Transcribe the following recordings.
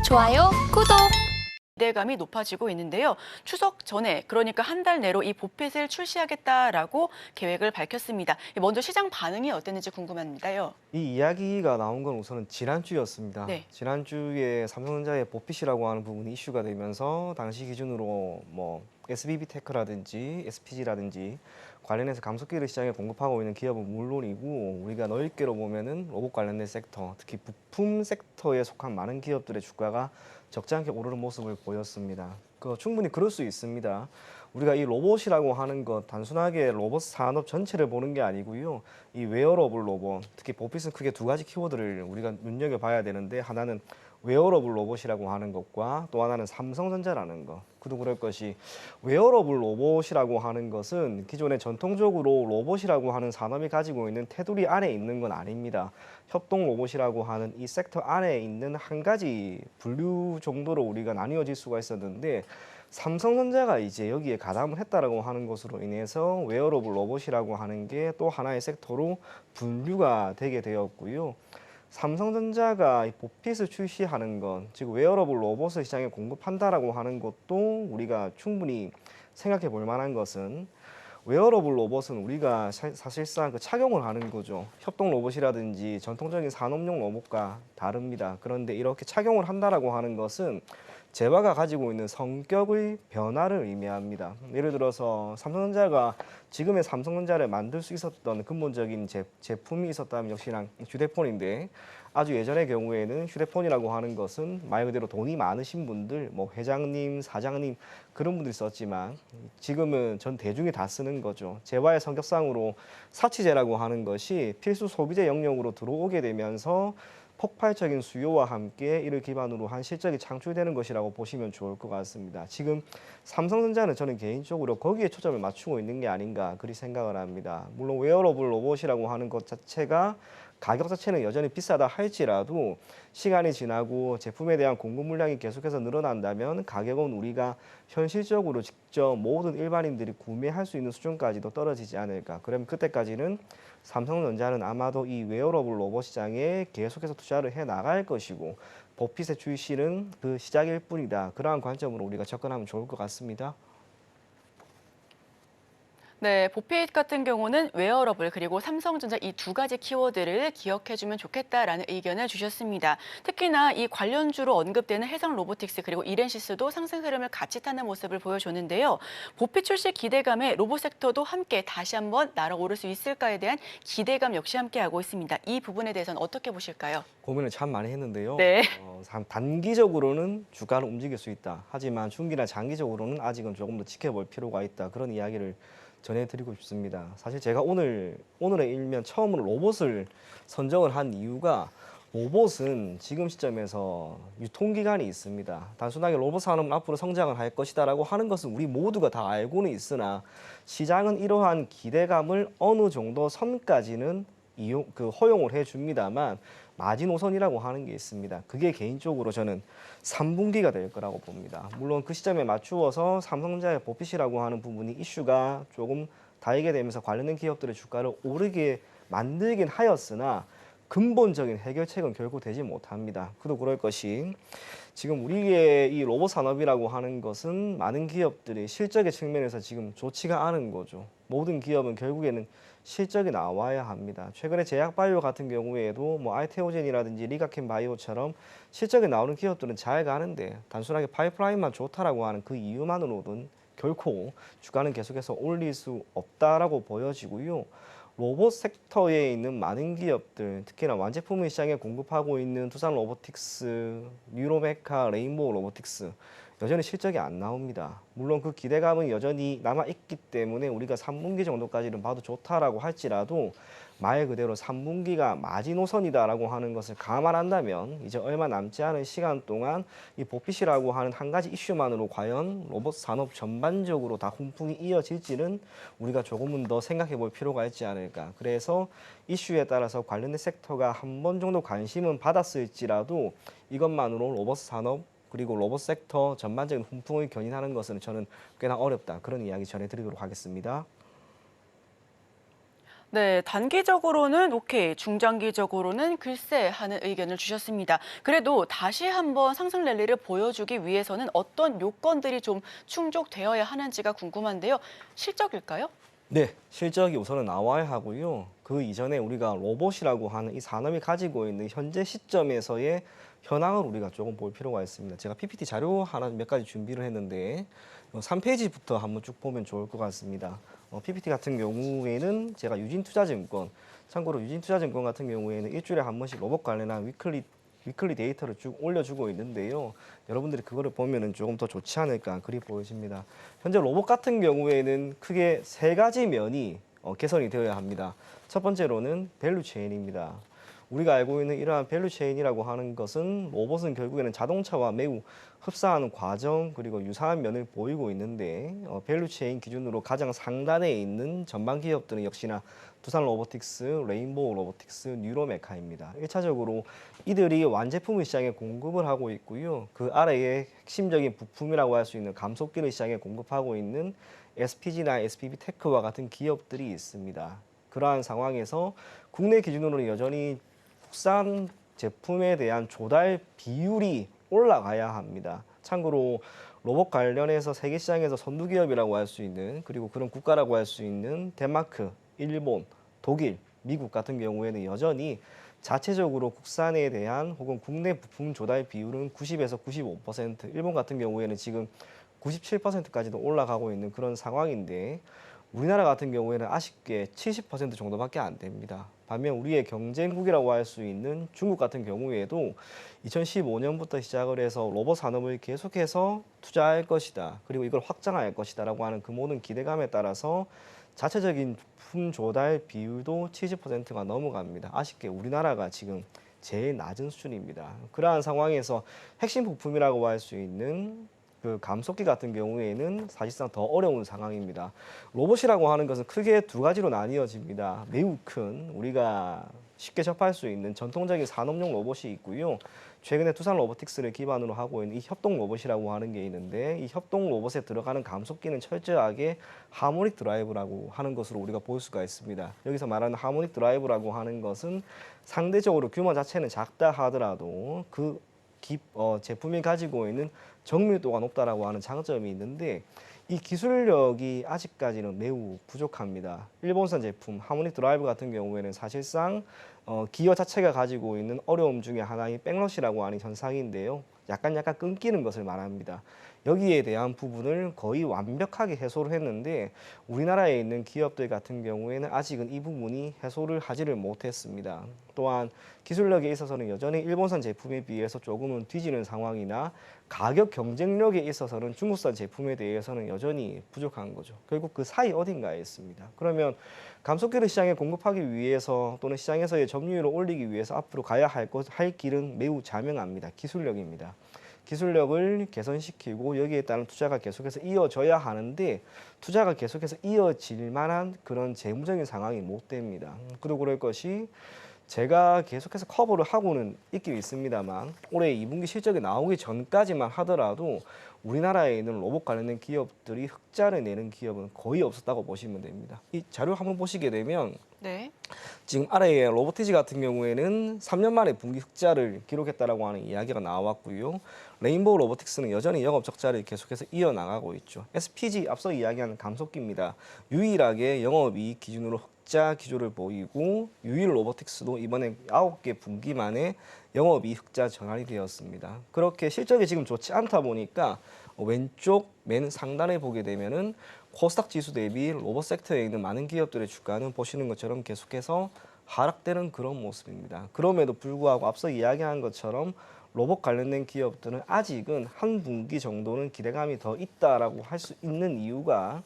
좋아요, 구독! 기대감이 높아지고 있는데요. 추석 전에, 그러니까 한 달 내로 이 보핏을 출시하겠다라고 계획을 밝혔습니다. 먼저 시장 반응이 어땠는지 궁금합니다요. 이 이야기가 나온 건 우선은 지난주였습니다. 네. 지난주에 삼성전자의 보핏이라고 하는 부분이 이슈가 되면서 당시 기준으로 SBB테크라든지 SPG라든지 관련해서 감속기를 시장에 공급하고 있는 기업은 물론이고 우리가 넓게로 보면은 로봇 관련된 섹터, 특히 부품 섹터에 속한 많은 기업들의 주가가 적지 않게 오르는 모습을 보였습니다. 충분히 그럴 수 있습니다. 우리가 이 로봇이라고 하는 것 단순하게 로봇 산업 전체를 보는 게 아니고요. 이 웨어러블 로봇, 특히 보핏은 크게 두 가지 키워드를 우리가 눈여겨봐야 되는데 하나는 웨어러블 로봇이라고 하는 것과 또 하나는 삼성전자라는 것. 그도 그럴 것이 웨어러블 로봇이라고 하는 것은 기존에 전통적으로 로봇이라고 하는 산업이 가지고 있는 테두리 안에 있는 건 아닙니다. 협동 로봇이라고 하는 이 섹터 안에 있는 한 가지 분류 정도로 우리가 나뉘어질 수가 있었는데 삼성전자가 이제 여기에 가담을 했다라고 하는 것으로 인해서 웨어러블 로봇이라고 하는 게 또 하나의 섹터로 분류가 되게 되었고요. 삼성전자가 이 보핏을 출시하는 것, 즉 웨어러블 로봇을 시장에 공급한다라고 하는 것도 우리가 충분히 생각해 볼 만한 것은 웨어러블 로봇은 우리가 사실상 착용을 하는 거죠. 협동 로봇이라든지 전통적인 산업용 로봇과 다릅니다. 그런데 이렇게 착용을 한다라고 하는 것은 재화가 가지고 있는 성격의 변화를 의미합니다. 예를 들어서 삼성전자가 지금의 삼성전자를 만들 수 있었던 근본적인 제품이 있었다면 역시나 휴대폰인데 아주 예전의 경우에는 휴대폰이라고 하는 것은 말 그대로 돈이 많으신 분들, 회장님, 사장님 그런 분들이 썼지만 지금은 전 대중이 다 쓰는 거죠. 재화의 성격상으로 사치재라고 하는 것이 필수 소비재 영역으로 들어오게 되면서 폭발적인 수요와 함께 이를 기반으로 한 실적이 창출되는 것이라고 보시면 좋을 것 같습니다. 지금 삼성전자는 저는 개인적으로 거기에 초점을 맞추고 있는 게 아닌가 그리 생각을 합니다. 물론 웨어러블 로봇이라고 하는 것 자체가 가격 자체는 여전히 비싸다 할지라도 시간이 지나고 제품에 대한 공급 물량이 계속해서 늘어난다면 가격은 우리가 현실적으로 직접 모든 일반인들이 구매할 수 있는 수준까지도 떨어지지 않을까. 그러면 그때까지는 삼성전자는 아마도 이 웨어러블 로봇 시장에 계속해서 투자를 해 나갈 것이고 보핏의 출시는 그 시작일 뿐이다. 그러한 관점으로 우리가 접근하면 좋을 것 같습니다. 네, 보핏 같은 경우는 웨어러블 그리고 삼성전자 이 두 가지 키워드를 기억해주면 좋겠다라는 의견을 주셨습니다. 특히나 이 관련주로 언급되는 해상 로보틱스 그리고 이렌시스도 상승 흐름을 같이 타는 모습을 보여줬는데요. 보핏 출시 기대감에 로봇 섹터도 함께 다시 한번 날아오를 수 있을까에 대한 기대감 역시 함께하고 있습니다. 이 부분에 대해서는 어떻게 보실까요? 고민을 참 많이 했는데요. 네. 단기적으로는 주가를 움직일 수 있다. 하지만 중기나 장기적으로는 아직은 조금 더 지켜볼 필요가 있다. 그런 이야기를 전해드리고 싶습니다. 사실 제가 오늘의 일면 처음으로 로봇을 선정을 한 이유가 로봇은 지금 시점에서 유통기간이 있습니다. 단순하게 로봇 산업은 앞으로 성장을 할 것이다라고 하는 것은 우리 모두가 다 알고는 있으나 시장은 이러한 기대감을 어느 정도 선까지는 허용을 해줍니다만 마지노선이라고 하는 게 있습니다. 그게 개인적으로 저는 3분기가 될 거라고 봅니다. 물론 그 시점에 맞추어서 삼성전자의 보핏이라고 하는 부분이 이슈가 조금 다이게 되면서 관련된 기업들의 주가를 오르게 만들긴 하였으나 근본적인 해결책은 결국 되지 못합니다. 그도 그럴 것이 지금 우리의 이 로봇 산업이라고 하는 것은 많은 기업들이 실적의 측면에서 지금 좋지가 않은 거죠. 모든 기업은 결국에는 실적이 나와야 합니다. 최근에 제약바이오 같은 경우에도 알테오젠이라든지 리가켄 바이오처럼 실적이 나오는 기업들은 잘 가는데 단순하게 파이프라인만 좋다라고 하는 그 이유만으로는 결코 주가는 계속해서 올릴 수 없다라고 보여지고요. 로봇 섹터에 있는 많은 기업들, 특히나 완제품을 시장에 공급하고 있는 두산 로보틱스, 뉴로메카, 레인보우 로보틱스 여전히 실적이 안 나옵니다. 물론 그 기대감은 여전히 남아있기 때문에 우리가 3분기 정도까지는 봐도 좋다라고 할지라도 말 그대로 3분기가 마지노선이다라고 하는 것을 감안한다면 이제 얼마 남지 않은 시간 동안 이 보핏이라고 하는 한 가지 이슈만으로 과연 로봇 산업 전반적으로 다 훈풍이 이어질지는 우리가 조금은 더 생각해 볼 필요가 있지 않을까. 그래서 이슈에 따라서 관련된 섹터가 한 번 정도 관심은 받았을지라도 이것만으로 로봇 산업 그리고 로봇 섹터 전반적인 훈풍을 견인하는 것은 저는 꽤나 어렵다. 그런 이야기 전해드리도록 하겠습니다. 네, 단기적으로는 오케이, 중장기적으로는 글쎄 하는 의견을 주셨습니다. 그래도 다시 한번 상승 랠리를 보여주기 위해서는 어떤 요건들이 좀 충족되어야 하는지가 궁금한데요. 실적일까요? 네, 실적이 우선은 나와야 하고요. 그 이전에 우리가 로봇이라고 하는 이 산업이 가지고 있는 현재 시점에서의 현황을 우리가 조금 볼 필요가 있습니다. 제가 PPT 자료 하나 몇 가지 준비를 했는데 3페이지부터 한번 쭉 보면 좋을 것 같습니다. PPT 같은 경우에는 제가 유진투자증권, 참고로 유진투자증권 같은 경우에는 일주일에 한 번씩 로봇 관련한 위클리 데이터를 쭉 올려주고 있는데요. 여러분들이 그거를 보면은 조금 더 좋지 않을까 그리 보여집니다. 현재 로봇 같은 경우에는 크게 세 가지 면이 개선이 되어야 합니다. 첫 번째로는 밸류 체인입니다. 우리가 알고 있는 이러한 밸류 체인이라고 하는 것은 로봇은 결국에는 자동차와 매우 흡사하는 과정 그리고 유사한 면을 보이고 있는데 밸류 체인 기준으로 가장 상단에 있는 전방 기업들은 역시나 두산 로보틱스, 레인보우 로보틱스, 뉴로메카입니다. 1차적으로 이들이 완제품을 시장에 공급을 하고 있고요. 그 아래에 핵심적인 부품이라고 할 수 있는 감속기를 시장에 공급하고 있는 SPG나 SPB 테크와 같은 기업들이 있습니다. 그러한 상황에서 국내 기준으로는 여전히 국산 제품에 대한 조달 비율이 올라가야 합니다. 참고로 로봇 관련해서 세계 시장에서 선두 기업이라고 할 수 있는 그리고 그런 국가라고 할 수 있는 덴마크, 일본, 독일, 미국 같은 경우에는 여전히 자체적으로 국산에 대한 혹은 국내 부품 조달 비율은 90에서 95%, 일본 같은 경우에는 지금 97%까지도 올라가고 있는 그런 상황인데 우리나라 같은 경우에는 아쉽게 70% 정도밖에 안 됩니다. 반면 우리의 경쟁국이라고 할 수 있는 중국 같은 경우에도 2015년부터 시작을 해서 로봇 산업을 계속해서 투자할 것이다. 그리고 이걸 확장할 것이다라고 하는 그 모든 기대감에 따라서 자체적인 부품 조달 비율도 70%가 넘어갑니다. 아쉽게 우리나라가 지금 제일 낮은 수준입니다. 그러한 상황에서 핵심 부품이라고 할 수 있는 그 감속기 같은 경우에는 사실상 더 어려운 상황입니다. 로봇이라고 하는 것은 크게 두 가지로 나뉘어집니다. 매우 큰 우리가 쉽게 접할 수 있는 전통적인 산업용 로봇이 있고요. 최근에 두산 로보틱스를 기반으로 하고 있는 이 협동 로봇이라고 하는 게 있는데 이 협동 로봇에 들어가는 감속기는 철저하게 하모닉 드라이브라고 하는 것으로 우리가 볼 수가 있습니다. 여기서 말하는 하모닉 드라이브라고 하는 것은 상대적으로 규모 자체는 작다 하더라도 그 제품이 가지고 있는 정밀도가 높다라고 하는 장점이 있는데 이 기술력이 아직까지는 매우 부족합니다. 일본산 제품 하모닉 드라이브 같은 경우에는 사실상 기어 자체가 가지고 있는 어려움 중에 하나인 백러시라고 하는 현상인데요. 약간 끊기는 것을 말합니다. 여기에 대한 부분을 거의 완벽하게 해소를 했는데 우리나라에 있는 기업들 같은 경우에는 아직은 이 부분이 해소를 하지를 못했습니다. 또한 기술력에 있어서는 여전히 일본산 제품에 비해서 조금은 뒤지는 상황이나 가격 경쟁력에 있어서는 중국산 제품에 대해서는 여전히 부족한 거죠. 결국 그 사이 어딘가에 있습니다. 그러면 감속기를 시장에 공급하기 위해서 또는 시장에서의 점유율을 올리기 위해서 앞으로 가야 할 길은 매우 자명합니다. 기술력입니다. 기술력을 개선시키고 여기에 따른 투자가 계속해서 이어져야 하는데 투자가 계속해서 이어질 만한 그런 재무적인 상황이 못 됩니다. 그리고 그럴 것이 제가 계속해서 커버를 하고는 있긴 있습니다만 올해 2분기 실적이 나오기 전까지만 하더라도 우리나라에 있는 로봇 관련된 기업들이 흑자를 내는 기업은 거의 없었다고 보시면 됩니다. 이 자료 한번 보시게 되면 네. 지금 아래에 로보티지 같은 경우에는 3년 만에 분기 흑자를 기록했다라고 하는 이야기가 나왔고요. 레인보우 로보틱스는 여전히 영업 적자를 계속해서 이어나가고 있죠. SPG 앞서 이야기한 감속기입니다. 유일하게 영업이익 기준으로 흑자 기조를 보이고 유일 로보틱스도 이번에 9개 분기 만에 영업이익 흑자 전환이 되었습니다. 그렇게 실적이 지금 좋지 않다 보니까 왼쪽 맨 상단에 보게 되면은 코스닥 지수 대비 로봇 섹터에 있는 많은 기업들의 주가는 보시는 것처럼 계속해서 하락되는 그런 모습입니다. 그럼에도 불구하고 앞서 이야기한 것처럼 로봇 관련된 기업들은 아직은 한 분기 정도는 기대감이 더 있다라고 할 수 있는 이유가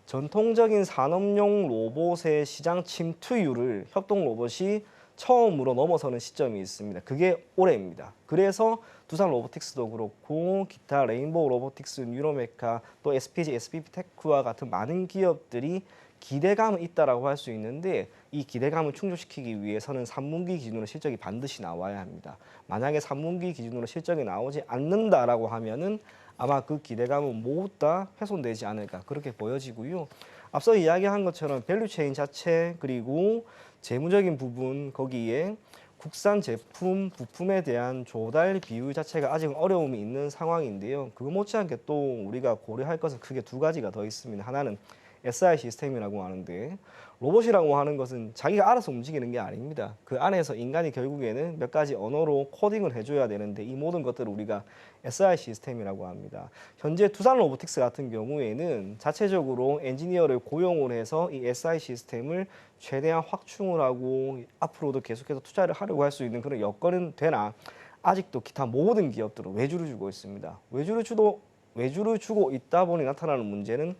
전통적인 산업용 로봇의 시장 침투율을 협동 로봇이 처음으로 넘어서는 시점이 있습니다. 그게 올해입니다. 그래서 두산 로보틱스도 그렇고 기타 레인보우 로보틱스, 뉴로메카, 또 SPG, SPB 테크와 같은 많은 기업들이 기대감은 있다라고 할 수 있는데 이 기대감을 충족시키기 위해서는 3분기 기준으로 실적이 반드시 나와야 합니다. 만약에 3분기 기준으로 실적이 나오지 않는다라고 하면은 아마 그 기대감은 모두 다 훼손되지 않을까 그렇게 보여지고요. 앞서 이야기한 것처럼 밸류체인 자체 그리고 재무적인 부분 거기에 국산 제품, 부품에 대한 조달 비율 자체가 아직 어려움이 있는 상황인데요. 그거 못지않게 또 우리가 고려할 것은 크게 두 가지가 더 있습니다. 하나는 SI 시스템이라고 하는데 로봇이라고 하는 것은 자기가 알아서 움직이는 게 아닙니다. 그 안에서 인간이 결국에는 몇 가지 언어로 코딩을 해줘야 되는데 이 모든 것들을 우리가 SI 시스템이라고 합니다. 현재 두산 로보틱스 같은 경우에는 자체적으로 엔지니어를 고용을 해서 이 SI 시스템을 최대한 확충을 하고 앞으로도 계속해서 투자를 하려고 할 수 있는 그런 여건은 되나 아직도 기타 모든 기업들은 외주를 주고 있습니다. 외주를 주고 있다 보니 나타나는 문제는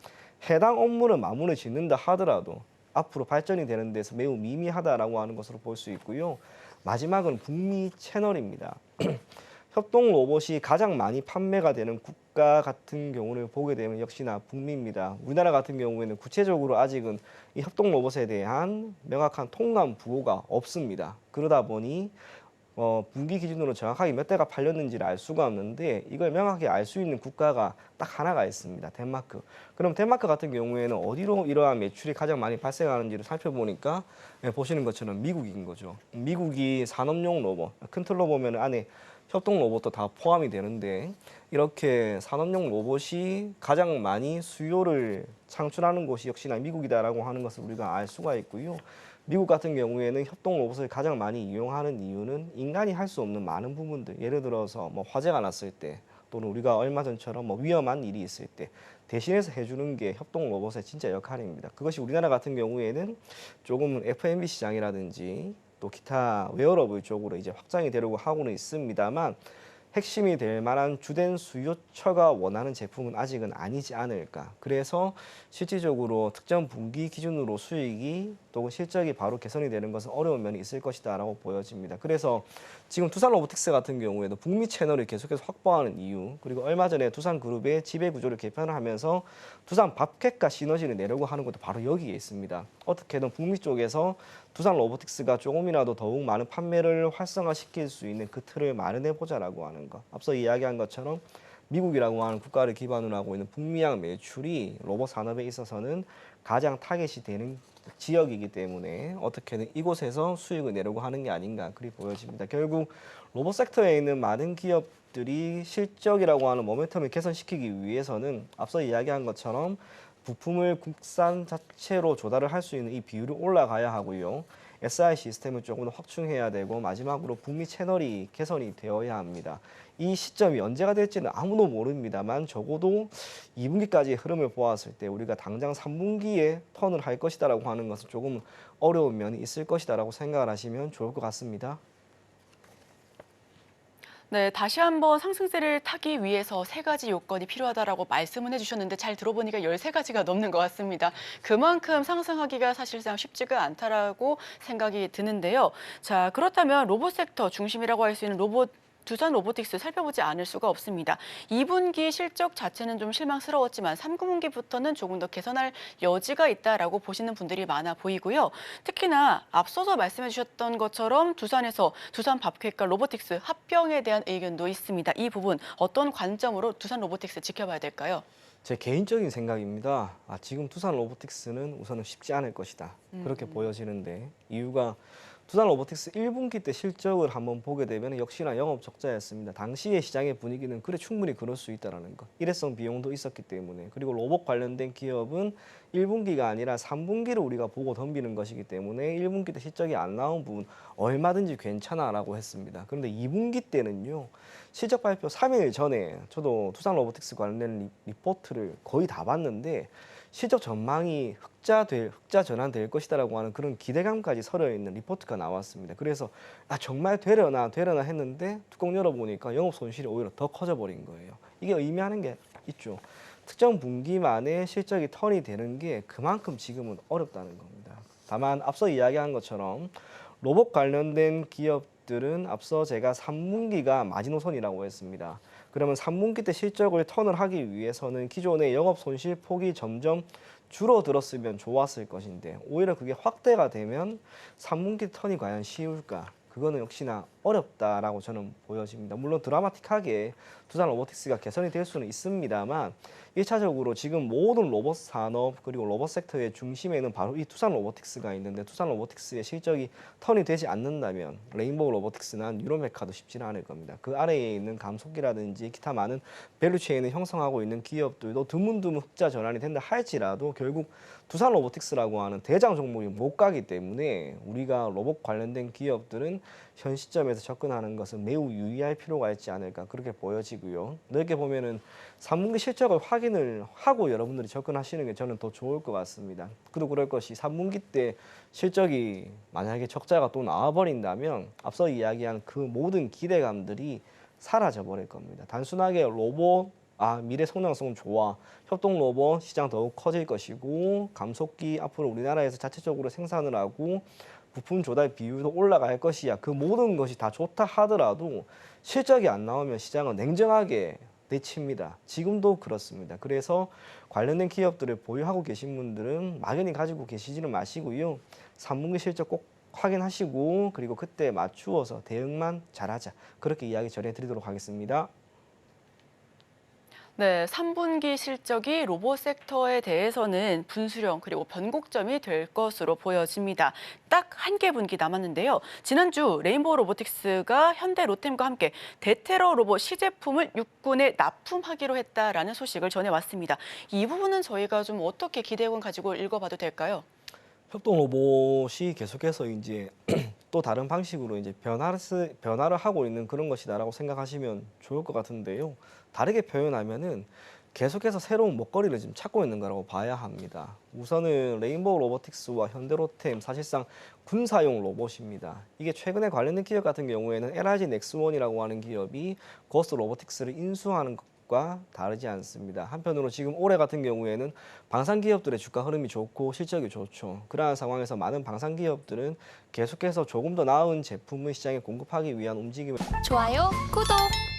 해당 업무를 마무리 짓는다 하더라도 앞으로 발전이 되는 데서 매우 미미하다라고 하는 것으로 볼 수 있고요. 마지막은 북미 채널입니다. 협동 로봇이 가장 많이 판매가 되는 국가 같은 경우를 보게 되면 역시나 북미입니다. 우리나라 같은 경우에는 구체적으로 아직은 이 협동 로봇에 대한 명확한 통관 부호가 없습니다. 그러다 보니 분기 기준으로 정확하게 몇 대가 팔렸는지를 알 수가 없는데 이걸 명확히 알 수 있는 국가가 딱 하나가 있습니다. 덴마크. 그럼 덴마크 같은 경우에는 어디로 이러한 매출이 가장 많이 발생하는지를 살펴보니까 보시는 것처럼 미국인 거죠. 미국이 산업용 로봇, 큰 틀로 보면 안에 협동 로봇도 다 포함이 되는데 이렇게 산업용 로봇이 가장 많이 수요를 창출하는 곳이 역시나 미국이다라고 하는 것을 우리가 알 수가 있고요. 미국 같은 경우에는 협동 로봇을 가장 많이 이용하는 이유는 인간이 할 수 없는 많은 부분들, 예를 들어서 뭐 화재가 났을 때 또는 우리가 얼마 전처럼 뭐 위험한 일이 있을 때 대신해서 해주는 게 협동 로봇의 진짜 역할입니다. 그것이 우리나라 같은 경우에는 조금은 F&B 시장이라든지 또 기타 웨어러블 쪽으로 이제 확장이 되려고 하고는 있습니다만 핵심이 될 만한 주된 수요처가 원하는 제품은 아직은 아니지 않을까. 그래서 실질적으로 특정 분기 기준으로 수익이 또 실적이 바로 개선이 되는 것은 어려운 면이 있을 것이다라고 보여집니다. 그래서 지금 두산 로보틱스 같은 경우에도 북미 채널을 계속해서 확보하는 이유, 그리고 얼마 전에 두산그룹의 지배 구조를 개편을 하면서 두산 밥캣과 시너지를 내려고 하는 것도 바로 여기에 있습니다. 어떻게든 북미 쪽에서 두산 로보틱스가 조금이라도 더욱 많은 판매를 활성화시킬 수 있는 그 틀을 마련해 보자라고 하는 것. 앞서 이야기한 것처럼 미국이라고 하는 국가를 기반으로 하고 있는 북미양 매출이 로봇 산업에 있어서는 가장 타겟이 되는 지역이기 때문에 어떻게든 이곳에서 수익을 내려고 하는 게 아닌가 그리 보여집니다. 결국 로봇 섹터에 있는 많은 기업들이 실적이라고 하는 모멘텀을 개선시키기 위해서는 앞서 이야기한 것처럼 부품을 국산 자체로 조달을 할 수 있는 이 비율이 올라가야 하고요. SI 시스템을 조금 더 확충해야 되고 마지막으로 북미 채널이 개선이 되어야 합니다. 이 시점이 언제가 될지는 아무도 모릅니다만 적어도 2분기까지의 흐름을 보았을 때 우리가 당장 3분기에 턴을 할 것이다라고 하는 것은 조금 어려운 면이 있을 것이다라고 생각을 하시면 좋을 것 같습니다. 네, 다시 한번 상승세를 타기 위해서 세 가지 요건이 필요하다라고 말씀은 해주셨는데 잘 들어보니까 13가지가 넘는 것 같습니다. 그만큼 상승하기가 사실상 쉽지가 않다라고 생각이 드는데요. 자, 그렇다면 로봇 섹터 중심이라고 할 수 있는 두산 로보틱스 살펴보지 않을 수가 없습니다. 2분기 실적 자체는 좀 실망스러웠지만 3분기부터는 조금 더 개선할 여지가 있다라고 보시는 분들이 많아 보이고요. 특히나 앞서서 말씀해 주셨던 것처럼 두산에서 두산 밥캣과 로보틱스 합병에 대한 의견도 있습니다. 이 부분 어떤 관점으로 두산 로보틱스 지켜봐야 될까요? 제 개인적인 생각입니다. 지금 두산 로보틱스는 우선은 쉽지 않을 것이다. 그렇게 보여지는데 이유가 두산 로보틱스 1분기 때 실적을 한번 보게 되면 역시나 영업 적자였습니다. 당시의 시장의 분위기는 그래 충분히 그럴 수 있다는 것. 일회성 비용도 있었기 때문에. 그리고 로봇 관련된 기업은 1분기가 아니라 3분기를 우리가 보고 덤비는 것이기 때문에 1분기 때 실적이 안 나온 부분 얼마든지 괜찮아라고 했습니다. 그런데 2분기 때는요. 실적 발표 3일 전에 저도 두산 로보틱스 관련 리포트를 거의 다 봤는데 실적 전망이 흑자 전환될 것이다라고 하는 그런 기대감까지 서려 있는 리포트가 나왔습니다. 그래서 정말 되려나 했는데 뚜껑 열어보니까 영업 손실이 오히려 더 커져 버린 거예요. 이게 의미하는 게 있죠. 특정 분기만에 실적이 턴이 되는 게 그만큼 지금은 어렵다는 겁니다. 다만 앞서 이야기한 것처럼 로봇 관련된 기업들은 앞서 제가 3분기가 마지노선이라고 했습니다. 그러면 3분기 때 실적을 턴을 하기 위해서는 기존의 영업 손실 폭이 점점 줄어들었으면 좋았을 것인데 오히려 그게 확대가 되면 3분기 턴이 과연 쉬울까? 그거는 역시나 어렵다라고 저는 보여집니다. 물론 드라마틱하게 두산 로보틱스가 개선이 될 수는 있습니다만 1차적으로 지금 모든 로봇 산업 그리고 로봇 섹터의 중심에는 바로 이 두산 로보틱스가 있는데 두산 로보틱스의 실적이 턴이 되지 않는다면 레인보우 로보틱스나 뉴로메카도 쉽지는 않을 겁니다. 그 아래에 있는 감속기라든지 기타 많은 밸류체인을 형성하고 있는 기업들도 드문드문 흑자 전환이 된다 할지라도 결국 두산 로보틱스라고 하는 대장 종목이 못 가기 때문에 우리가 로봇 관련된 기업들은 현 시점에서 접근하는 것은 매우 유의할 필요가 있지 않을까 그렇게 보여지고요. 넓게 보면은 3분기 실적을 확인을 하고 여러분들이 접근하시는 게 저는 더 좋을 것 같습니다. 그리고 그럴 것이 3분기 때 실적이 만약에 적자가 또 나와버린다면 앞서 이야기한 그 모든 기대감들이 사라져 버릴 겁니다. 단순하게 로봇 미래 성장성 좋아. 협동 로봇 시장 더욱 커질 것이고 감속기 앞으로 우리나라에서 자체적으로 생산을 하고 부품 조달 비율도 올라갈 것이야. 그 모든 것이 다 좋다 하더라도 실적이 안 나오면 시장은 냉정하게 내칩니다. 지금도 그렇습니다. 그래서 관련된 기업들을 보유하고 계신 분들은 막연히 가지고 계시지는 마시고요. 3분기 실적 꼭 확인하시고 그리고 그때 맞추어서 대응만 잘하자. 그렇게 이야기 전해드리도록 하겠습니다. 네, 3분기 실적이 로봇 섹터에 대해서는 분수령 그리고 변곡점이 될 것으로 보여집니다. 딱 한 개 분기 남았는데요. 지난주 레인보우 로보틱스가 현대 로템과 함께 대테러 로봇 시제품을 육군에 납품하기로 했다라는 소식을 전해왔습니다. 이 부분은 저희가 좀 어떻게 기대감 가지고 읽어봐도 될까요? 협동 로봇이 계속해서 이제 또 다른 방식으로 이제 변화를 하고 있는 그런 것이다라고 생각하시면 좋을 것 같은데요. 다르게 표현하면은 계속해서 새로운 먹거리를 지금 찾고 있는 거라고 봐야 합니다. 우선은 레인보우 로보틱스와 현대로템 사실상 군사용 로봇입니다. 이게 최근에 관련된 기업 같은 경우에는 LRG 넥스원이라고 하는 기업이 고스트 로보틱스를 인수하는 것과 다르지 않습니다. 한편으로 지금 올해 같은 경우에는 방산 기업들의 주가 흐름이 좋고 실적이 좋죠. 그러한 상황에서 많은 방산 기업들은 계속해서 조금 더 나은 제품을 시장에 공급하기 위한 움직임을 좋아요, 구독!